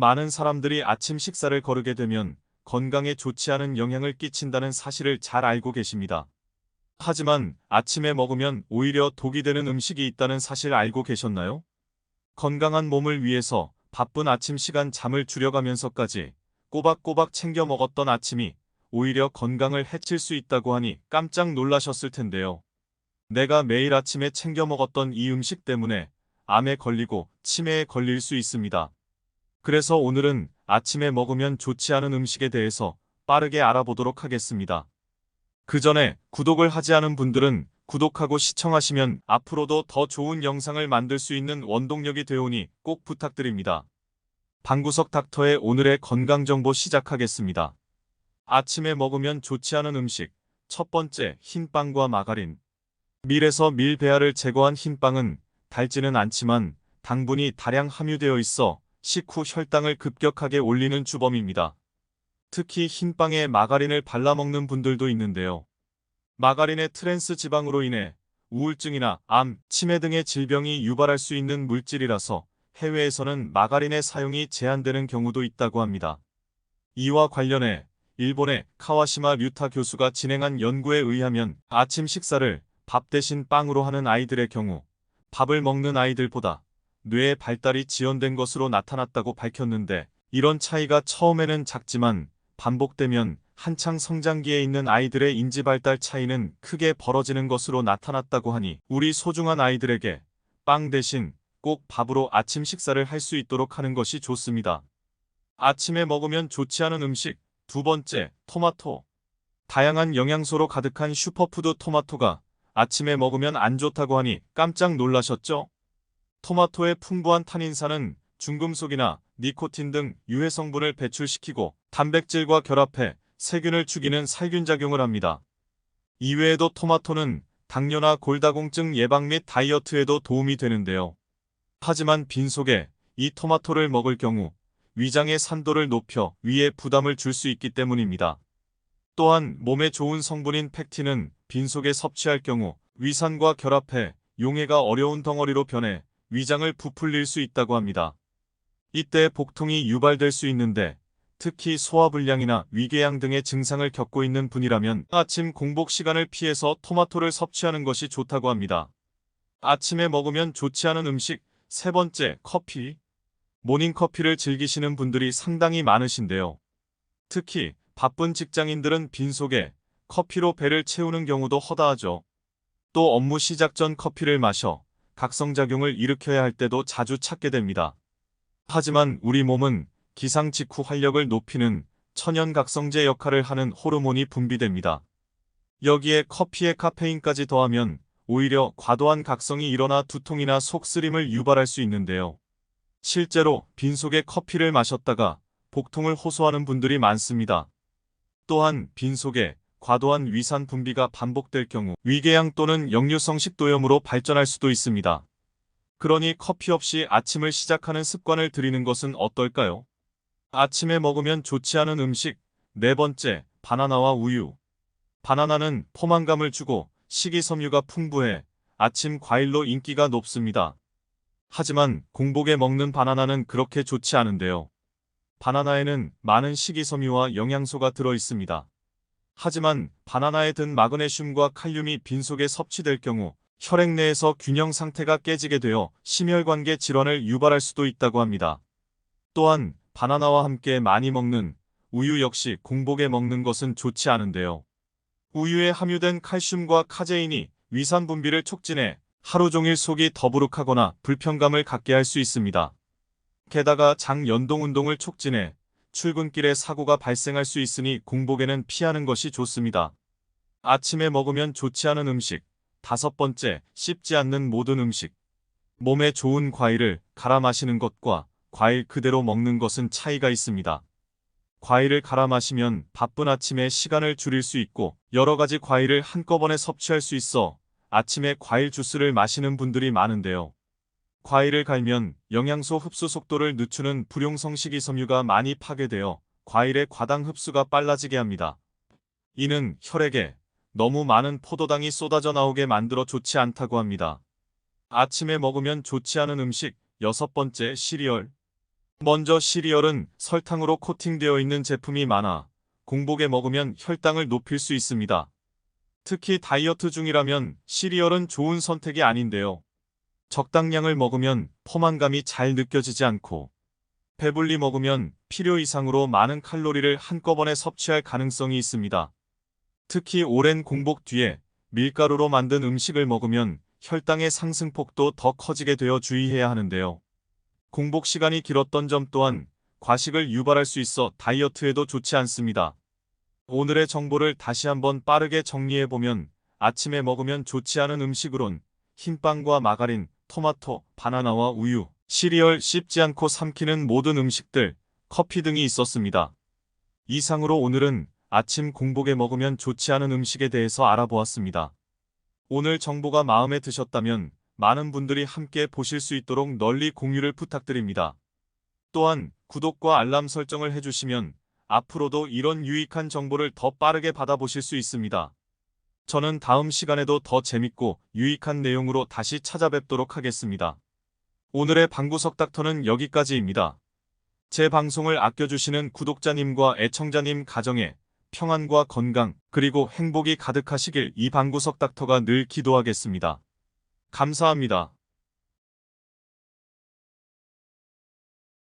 많은 사람들이 아침 식사를 거르게 되면 건강에 좋지 않은 영향을 끼친다는 사실을 잘 알고 계십니다. 하지만 아침에 먹으면 오히려 독이 되는 음식이 있다는 사실 알고 계셨나요? 건강한 몸을 위해서 바쁜 아침 시간 잠을 줄여가면서까지 꼬박꼬박 챙겨 먹었던 아침이 오히려 건강을 해칠 수 있다고 하니 깜짝 놀라셨을 텐데요. 내가 매일 아침에 챙겨 먹었던 이 음식 때문에 암에 걸리고 치매에 걸릴 수 있습니다. 그래서 오늘은 아침에 먹으면 좋지 않은 음식에 대해서 빠르게 알아보도록 하겠습니다. 그 전에 구독을 하지 않은 분들은 구독하고 시청하시면 앞으로도 더 좋은 영상을 만들 수 있는 원동력이 되오니 꼭 부탁드립니다. 방구석 닥터의 오늘의 건강정보 시작하겠습니다. 아침에 먹으면 좋지 않은 음식. 첫 번째, 흰빵과 마가린. 밀에서 밀배아를 제거한 흰빵은 달지는 않지만 당분이 다량 함유되어 있어 식후 혈당을 급격하게 올리는 주범입니다. 특히 흰빵에 마가린을 발라 먹는 분들도 있는데요. 마가린의 트랜스 지방으로 인해 우울증이나 암, 치매 등의 질병이 유발할 수 있는 물질이라서 해외에서는 마가린의 사용이 제한되는 경우도 있다고 합니다. 이와 관련해 일본의 카와시마 류타 교수가 진행한 연구에 의하면 아침 식사를 밥 대신 빵으로 하는 아이들의 경우 밥을 먹는 아이들보다 뇌의 발달이 지연된 것으로 나타났다고 밝혔는데, 이런 차이가 처음에는 작지만 반복되면 한창 성장기에 있는 아이들의 인지 발달 차이는 크게 벌어지는 것으로 나타났다고 하니 우리 소중한 아이들에게 빵 대신 꼭 밥으로 아침 식사를 할 수 있도록 하는 것이 좋습니다. 아침에 먹으면 좋지 않은 음식. 두 번째, 토마토. 다양한 영양소로 가득한 슈퍼푸드 토마토가 아침에 먹으면 안 좋다고 하니 깜짝 놀라셨죠? 토마토의 풍부한 탄닌산은 중금속이나 니코틴 등 유해 성분을 배출시키고 단백질과 결합해 세균을 죽이는 살균작용을 합니다. 이외에도 토마토는 당뇨나 골다공증 예방 및 다이어트에도 도움이 되는데요. 하지만 빈속에 이 토마토를 먹을 경우 위장의 산도를 높여 위에 부담을 줄 수 있기 때문입니다. 또한 몸에 좋은 성분인 팩틴은 빈속에 섭취할 경우 위산과 결합해 용해가 어려운 덩어리로 변해 위장을 부풀릴 수 있다고 합니다. 이때 복통이 유발될 수 있는데, 특히 소화불량이나 위궤양 등의 증상을 겪고 있는 분이라면 아침 공복 시간을 피해서 토마토를 섭취하는 것이 좋다고 합니다. 아침에 먹으면 좋지 않은 음식. 세 번째, 커피. 모닝커피를 즐기시는 분들이 상당히 많으신데요. 특히 바쁜 직장인들은 빈속에 커피로 배를 채우는 경우도 허다하죠. 또 업무 시작 전 커피를 마셔 각성작용을 일으켜야 할 때도 자주 찾게 됩니다. 하지만 우리 몸은 기상 직후 활력을 높이는 천연각성제 역할을 하는 호르몬이 분비됩니다. 여기에 커피에 카페인까지 더하면 오히려 과도한 각성이 일어나 두통이나 속쓰림을 유발할 수 있는데요. 실제로 빈속에 커피를 마셨다가 복통을 호소하는 분들이 많습니다. 또한 빈속에 과도한 위산 분비가 반복될 경우 위궤양 또는 역류성 식도염으로 발전할 수도 있습니다. 그러니 커피 없이 아침을 시작하는 습관을 들이는 것은 어떨까요? 아침에 먹으면 좋지 않은 음식. 네 번째, 바나나와 우유. 바나나는 포만감을 주고 식이섬유가 풍부해 아침 과일로 인기가 높습니다. 하지만 공복에 먹는 바나나는 그렇게 좋지 않은데요. 바나나에는 많은 식이섬유와 영양소가 들어 있습니다. 하지만 바나나에 든 마그네슘과 칼륨이 빈속에 섭취될 경우 혈액 내에서 균형 상태가 깨지게 되어 심혈관계 질환을 유발할 수도 있다고 합니다. 또한 바나나와 함께 많이 먹는 우유 역시 공복에 먹는 것은 좋지 않은데요. 우유에 함유된 칼슘과 카제인이 위산 분비를 촉진해 하루 종일 속이 더부룩하거나 불편감을 갖게 할 수 있습니다. 게다가 장 연동 운동을 촉진해 출근길에 사고가 발생할 수 있으니 공복에는 피하는 것이 좋습니다. 아침에 먹으면 좋지 않은 음식. 다섯 번째, 씹지 않는 모든 음식. 몸에 좋은 과일을 갈아 마시는 것과 과일 그대로 먹는 것은 차이가 있습니다. 과일을 갈아 마시면 바쁜 아침에 시간을 줄일 수 있고 여러 가지 과일을 한꺼번에 섭취할 수 있어 아침에 과일 주스를 마시는 분들이 많은데요. 과일을 갈면 영양소 흡수 속도를 늦추는 불용성 식이섬유가 많이 파괴되어 과일의 과당 흡수가 빨라지게 합니다. 이는 혈액에 너무 많은 포도당이 쏟아져 나오게 만들어 좋지 않다고 합니다. 아침에 먹으면 좋지 않은 음식. 여섯 번째, 시리얼. 먼저 시리얼은 설탕으로 코팅되어 있는 제품이 많아 공복에 먹으면 혈당을 높일 수 있습니다. 특히 다이어트 중이라면 시리얼은 좋은 선택이 아닌데요. 적당량을 먹으면 포만감이 잘 느껴지지 않고 배불리 먹으면 필요 이상으로 많은 칼로리를 한꺼번에 섭취할 가능성이 있습니다. 특히 오랜 공복 뒤에 밀가루로 만든 음식을 먹으면 혈당의 상승폭도 더 커지게 되어 주의해야 하는데요. 공복 시간이 길었던 점 또한 과식을 유발할 수 있어 다이어트에도 좋지 않습니다. 오늘의 정보를 다시 한번 빠르게 정리해보면 아침에 먹으면 좋지 않은 음식으론 흰빵과 마가린, 토마토, 바나나와 우유, 시리얼, 씹지 않고 삼키는 모든 음식들, 커피 등이 있었습니다. 이상으로 오늘은 아침 공복에 먹으면 좋지 않은 음식에 대해서 알아보았습니다. 오늘 정보가 마음에 드셨다면 많은 분들이 함께 보실 수 있도록 널리 공유를 부탁드립니다. 또한 구독과 알람 설정을 해주시면 앞으로도 이런 유익한 정보를 더 빠르게 받아보실 수 있습니다. 저는 다음 시간에도 더 재밌고 유익한 내용으로 다시 찾아뵙도록 하겠습니다. 오늘의 방구석 닥터는 여기까지입니다. 제 방송을 아껴주시는 구독자님과 애청자님 가정에 평안과 건강 그리고 행복이 가득하시길 이 방구석 닥터가 늘 기도하겠습니다. 감사합니다.